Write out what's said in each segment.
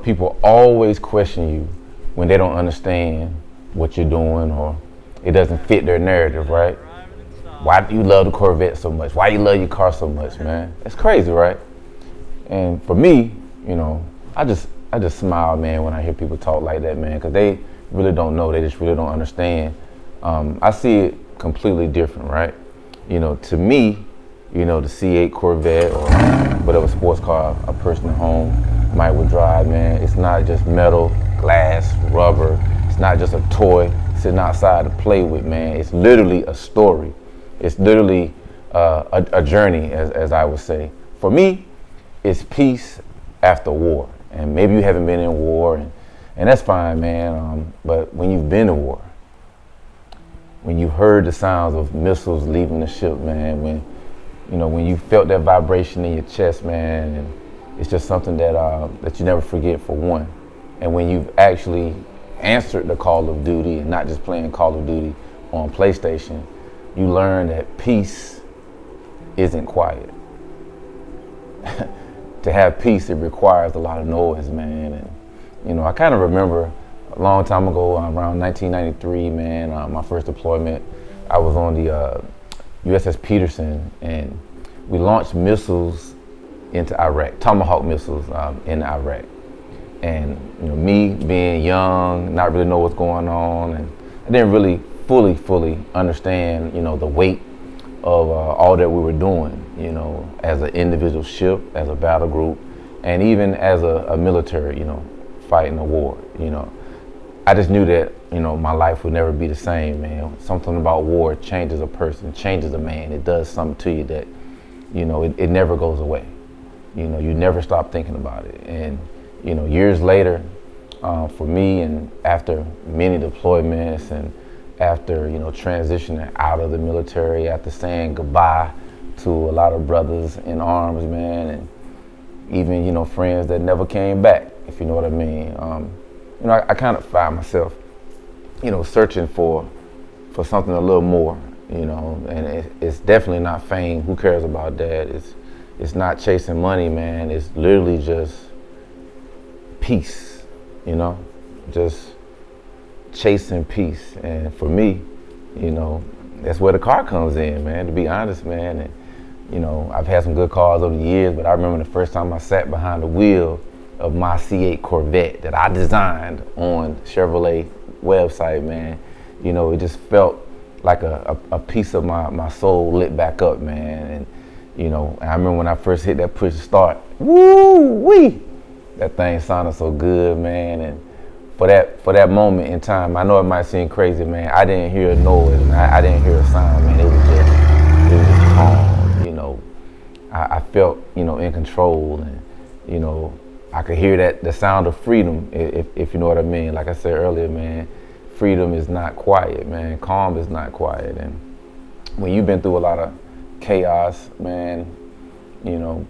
people always question you when they don't understand what you're doing or it doesn't fit their narrative, right? Why do you love the Corvette so much? Why do you love your car so much, man? It's crazy, right? And for me, I just smile, man, when I hear people talk like that, man, because they really don't know. They just really don't understand. I see it completely different, right? To me, the C8 Corvette or whatever sports car a person at home might would drive, man, it's not just metal, glass, rubber. It's not just a toy sitting outside to play with, man. It's literally a story. It's literally a journey, as I would say. For me, it's peace after war. And maybe you haven't been in war, and that's fine, man. But when you've been to war, when you heard the sounds of missiles leaving the ship, man, when you felt that vibration in your chest, man, and it's just something that you never forget, for one. And when you've actually answered the call of duty and not just playing Call of Duty on PlayStation, you learn that peace isn't quiet. To have peace, it requires a lot of noise, man. And I kind of remember a long time ago, around 1993, man, my first deployment, I was on the USS Peterson, and we launched missiles into Iraq, Tomahawk missiles in Iraq. And me being young, not really know what's going on, and I didn't really fully understand, the weight of all that we were doing, as an individual ship, as a battle group, and even as a military, fighting a war. I just knew that, my life would never be the same, man. Something about war changes a person, changes a man. It does something to you that, it never goes away. You never stop thinking about it. And, years later, for me, and after many deployments and after, transitioning out of the military, after saying goodbye to a lot of brothers in arms, man, and even, friends that never came back, if you know what I mean. I kind of find myself, searching for something a little more, and it's definitely not fame. Who cares about that? It's not chasing money, man. It's literally just peace, just chasing peace. And for me, that's where the car comes in, man, to be honest, man. And, I've had some good cars over the years, but I remember the first time I sat behind the wheel of my C8 Corvette that I designed on Chevrolet website, man, it just felt like a piece of my soul lit back up, man. And, I remember when I first hit that push start, woo-wee, that thing sounded so good, man. And for that moment in time, I know it might seem crazy, man, I didn't hear a noise, and I didn't hear a sound, man. It was just calm, I felt, in control, and, I could hear the sound of freedom, if you know what I mean. Like I said earlier, man, freedom is not quiet, man. Calm is not quiet. And when you've been through a lot of chaos, man, you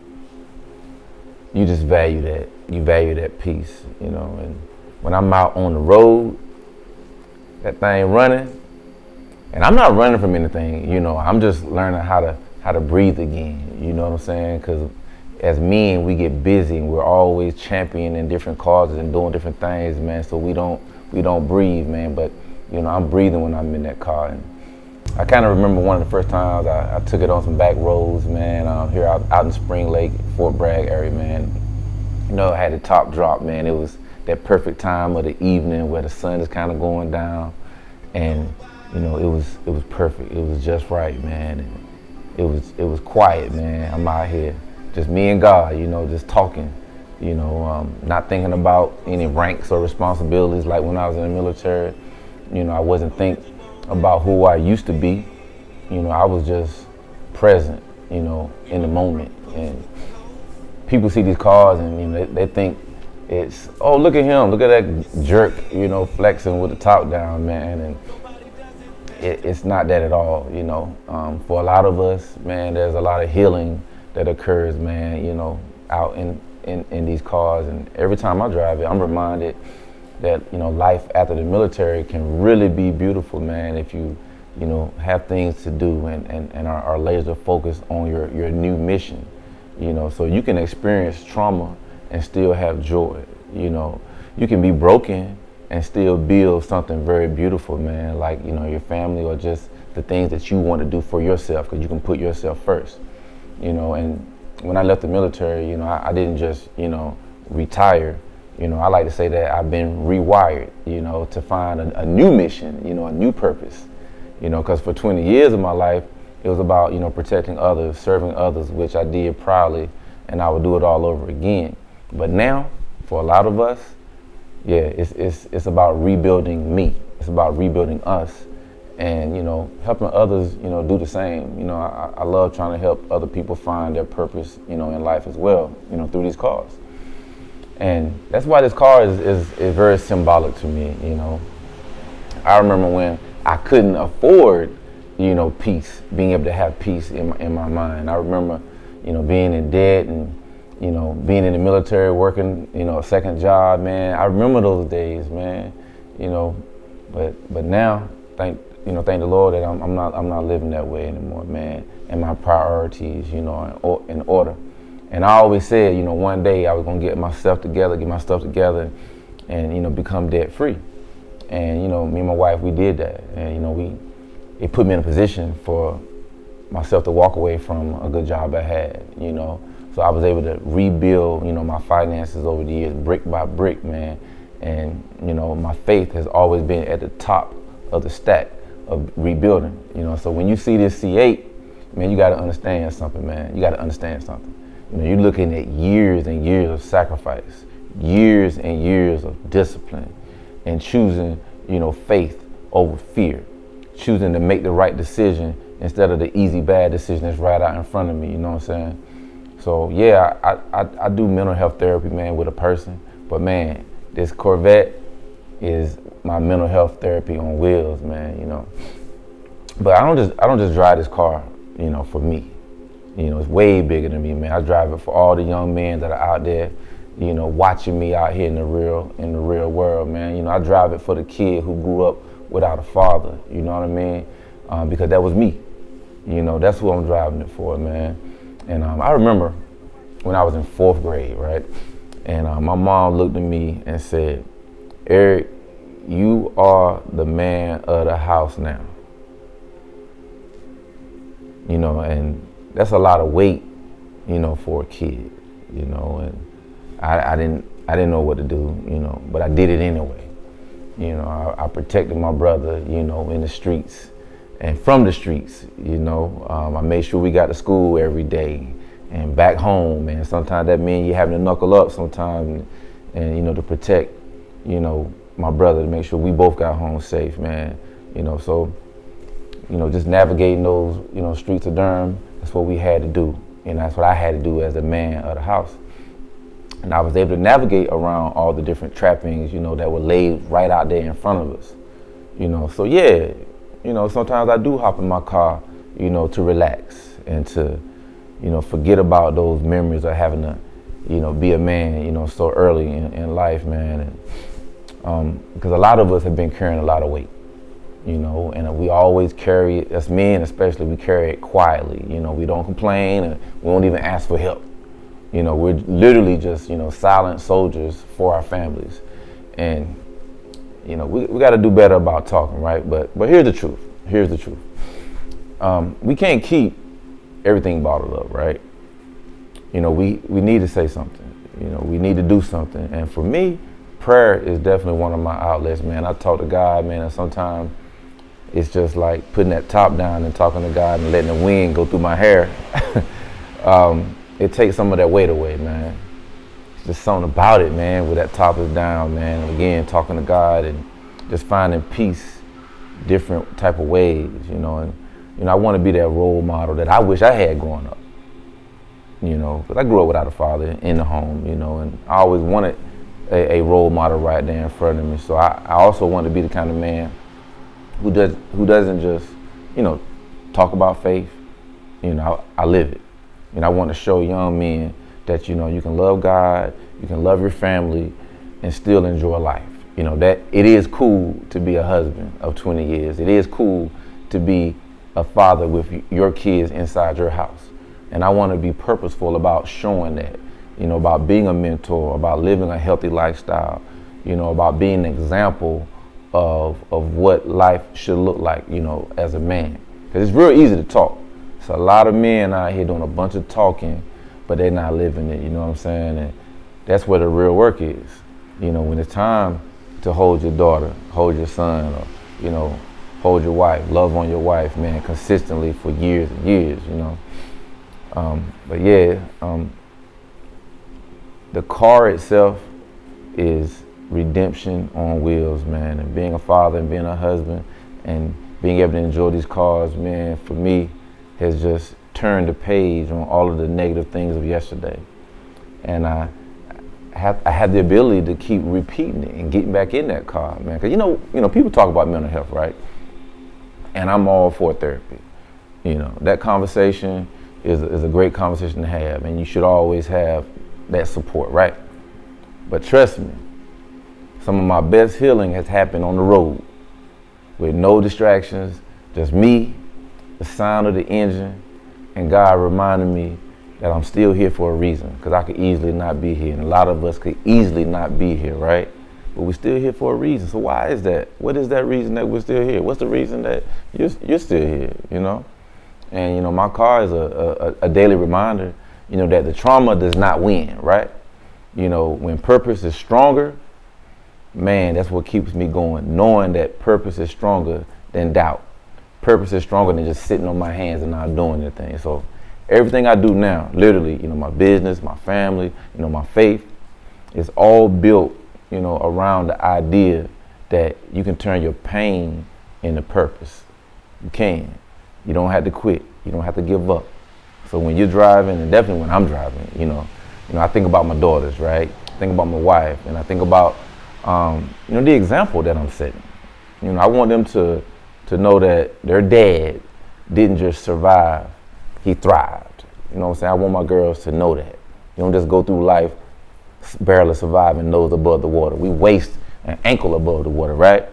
just value that. You value that peace, and when I'm out on the road, that thing running, and I'm not running from anything, I'm just learning how to breathe again, you know what I'm saying? Because as men, we get busy and we're always championing different causes and doing different things, man, so we don't breathe, man. But I'm breathing when I'm in that car. And I kind of remember one of the first times I took it on some back roads, man, here out in Spring Lake, Fort Bragg area, man. I had the top drop, man. It was that perfect time of the evening where the sun is kind of going down, and it was perfect. It was just right, man. And it was quiet, man. I'm out here, just me and God, just talking, not thinking about any ranks or responsibilities like when I was in the military. I wasn't thinking about who I used to be. I was just present, in the moment. And people see these cars and they think it's, oh, look at him, look at that jerk, flexing with the top down, man. And it's not that at all, For a lot of us, man, there's a lot of healing that occurs, man, out in these cars. And every time I drive it, I'm reminded that, life after the military can really be beautiful, man, if you have things to do and are laser focused on your new mission, so you can experience trauma and still have joy, You know, you can be broken and still build something very beautiful, man. Like, you know, your family or just the things that you want to do for yourself, because you can put yourself first. You know, and when I left the military, you know, I didn't just, you know, retire. You know, I like to say that I've been rewired, you know, to find a new mission, you know, a new purpose. You know, because for 20 years of my life, it was about, you know, protecting others, serving others, which I did proudly, and I would do it all over again. But now, for a lot of us, yeah, it's about rebuilding me. It's about rebuilding us, and, you know, helping others, you know, do the same. You know, I love trying to help other people find their purpose, you know, in life as well, you know, through these cars. And that's why this car is very symbolic to me, you know. I remember when I couldn't afford, you know, peace, being able to have peace in my mind. I remember, you know, being in debt and, you know, being in the military, working, you know, a second job, man. I remember those days, man, you know, but now, thank the Lord that I'm not living that way anymore, man. And my priorities, you know, in order. And I always said, you know, one day I was gonna get my stuff together, and, you know, become debt free. And, you know, me and my wife, we did that. And, you know, it put me in a position for myself to walk away from a good job I had, you know. So I was able to rebuild, you know, my finances over the years, brick by brick, man. And, you know, my faith has always been at the top of the stack of rebuilding, you know. So when you see this C8, man, you gotta understand something, man. You gotta understand something. You know, you're looking at years and years of sacrifice, years and years of discipline, and choosing, you know, faith over fear, choosing to make the right decision instead of the easy bad decision that's right out in front of me. You know what I'm saying? So yeah, I do mental health therapy, man, with a person. But man, this Corvette is my mental health therapy on wheels, man. You know. But I don't just drive this car, you know, for me. You know, it's way bigger than me, man. I drive it for all the young men that are out there, you know, watching me out here in the real world, man. You know, I drive it for the kid who grew up without a father, you know what I mean? Because that was me. You know, that's who I'm driving it for, man. And I remember when I was in 4th grade, right? And my mom looked at me and said, "Eric, you are the man of the house now." You know, and that's a lot of weight, you know, for a kid, you know, and I didn't know what to do, you know, but I did it anyway. You know, I protected my brother, you know, in the streets and from the streets, you know. I made sure we got to school every day and back home, and sometimes that means you having to knuckle up sometimes and, you know, to protect, you know, my brother, to make sure we both got home safe, man. You know, so, you know, just navigating those, you know, streets of Durham, that's what we had to do. And that's what I had to do as the man of the house. And I was able to navigate around all the different trappings, you know, that were laid right out there in front of us. You know, so yeah, you know, sometimes I do hop in my car, you know, to relax and to, you know, forget about those memories of having to, you know, be a man, you know, so early in life, man. And because a lot of us have been carrying a lot of weight, you know, and we always carry it, as men especially, we carry it quietly. You know, we don't complain and we won't even ask for help. You know, we're literally just, you know, silent soldiers for our families. And, you know, we got to do better about talking, right? But here's the truth. Here's the truth. We can't keep everything bottled up, right? You know, we need to say something. You know, we need to do something. And for me, prayer is definitely one of my outlets, man. I talk to God, man, and sometimes it's just like putting that top down and talking to God and letting the wind go through my hair. It takes some of that weight away, man. It's just something about it, man, where that top is down, man. And again, talking to God and just finding peace different type of ways, you know. And, you know, I want to be that role model that I wish I had growing up, you know, because I grew up without a father in the home, you know, and I always wanted a role model right there in front of me. So I also want to be the kind of man who doesn't just, you know, talk about faith. You know, I live it. And I want to show young men that, you know, you can love God, you can love your family, and still enjoy life. You know, that it is cool to be a husband of 20 years. It is cool to be a father with your kids inside your house. And I want to be purposeful about showing that. about being a mentor, about living a healthy lifestyle, about being an example of what life should look like, as a man. Because it's real easy to talk. So a lot of men out here doing a bunch of talking, but they're not living it, you know what I'm saying? And that's where the real work is. When it's time to hold your daughter, hold your son, or, hold your wife, love on your wife, man, consistently for years and years, But yeah, the car itself is redemption on wheels, man. And being a father and being a husband and being able to enjoy these cars, man, for me, has just turned the page on all of the negative things of yesterday. And I have the ability to keep repeating it and getting back in that car, man. Because people talk about mental health, right? And I'm all for therapy. That conversation is a great conversation to have, and you should always have that support, right? But trust me, some of my best healing has happened on the road with no distractions, just me, the sound of the engine, and God reminding me that I'm still here for a reason, because I could easily not be here, and a lot of us could easily not be here, right? But we're still here for a reason. So why is that? What is that reason that we're still here? What's the reason that you're still here, And, my car is a daily reminder, that the trauma does not win, right? When purpose is stronger, man, that's what keeps me going, knowing that purpose is stronger than doubt. Purpose is stronger than just sitting on my hands and not doing anything. So everything I do now, literally, my business, my family, my faith, is all built, around the idea that you can turn your pain into purpose. You can. You don't have to quit. You don't have to give up. So when you're driving, and definitely when I'm driving, I think about my daughters, right? I think about my wife, and I think about, the example that I'm setting. I want them to know that their dad didn't just survive, he thrived. You know what I'm saying? I want my girls to know that. You don't just go through life barely surviving nose above the water. We waist an ankle above the water, right?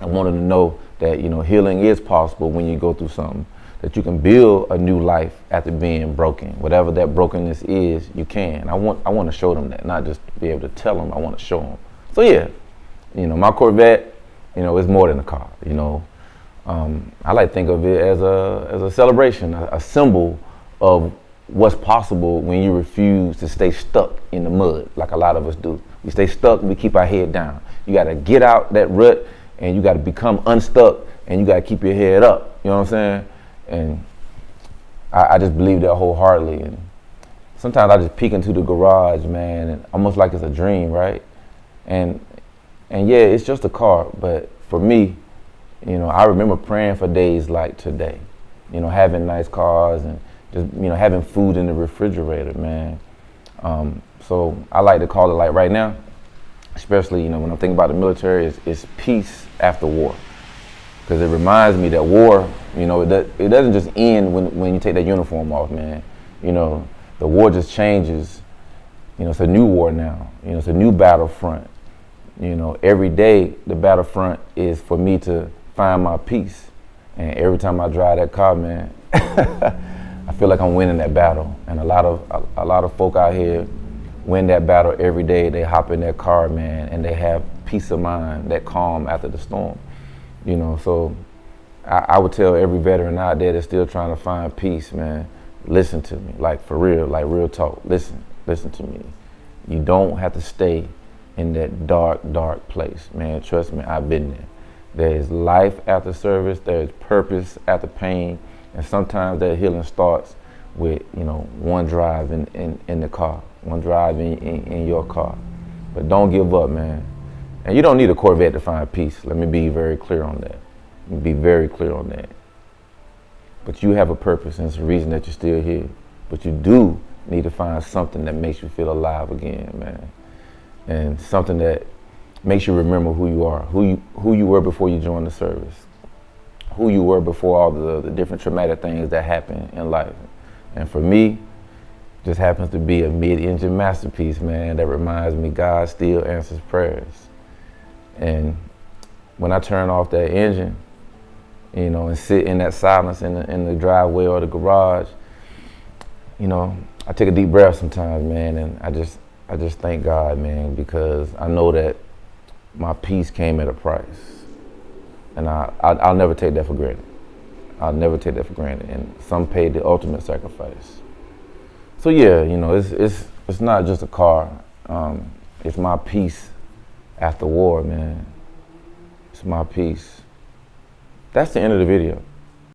I want them to know that, healing is possible when you go through something, that you can build a new life after being broken. Whatever that brokenness is, you can. I want to show them that, not just be able to tell them, I want to show them. So yeah, my Corvette, is more than a car, I like to think of it as a celebration, a symbol of what's possible when you refuse to stay stuck in the mud like a lot of us do. We stay stuck and we keep our head down. You got to get out that rut and you got to become unstuck and you got to keep your head up. You know what I'm saying? And I just believe that wholeheartedly. And sometimes I just peek into the garage, man, and almost like it's a dream, right? And yeah, it's just a car, but for me, I remember praying for days like today, having nice cars and just, having food in the refrigerator, man. So I like to call it, like right now, especially, when I'm thinking about the military, it's peace after war. Because it reminds me that war, it doesn't just end when you take that uniform off, man. The war just changes. It's a new war now. It's a new battlefront. Every day the battlefront is for me to find my peace. And every time I drive that car, man, I feel like I'm winning that battle. And a lot of folk out here win that battle every day. They hop in their car, man, and they have peace of mind, that calm after the storm. So I would tell every veteran out there that's still trying to find peace, man, listen to me, like for real, like real talk. Listen to me. You don't have to stay in that dark place, man. Trust me, I've been there. There is life after service. There is purpose after pain. And sometimes that healing starts with, one drive in the car, one drive in your car. But don't give up, man. And you don't need a Corvette to find peace. Let me be very clear on that. But you have a purpose, and it's the reason that you're still here. But you do need to find something that makes you feel alive again, man. And something that makes you remember who you are, who you were before you joined the service, who you were before all the different traumatic things that happen in life. And for me, just happens to be a mid-engine masterpiece, man, that reminds me God still answers prayers. And when I turn off that engine, and sit in that silence in the driveway or the garage, I take a deep breath sometimes, man, and I just thank God, man, because I know that my peace came at a price, and I'll never take that for granted. I'll never take that for granted, and some paid the ultimate sacrifice. So yeah, you know, it's not just a car. It's my peace after war, man. It's my peace. That's the end of the video.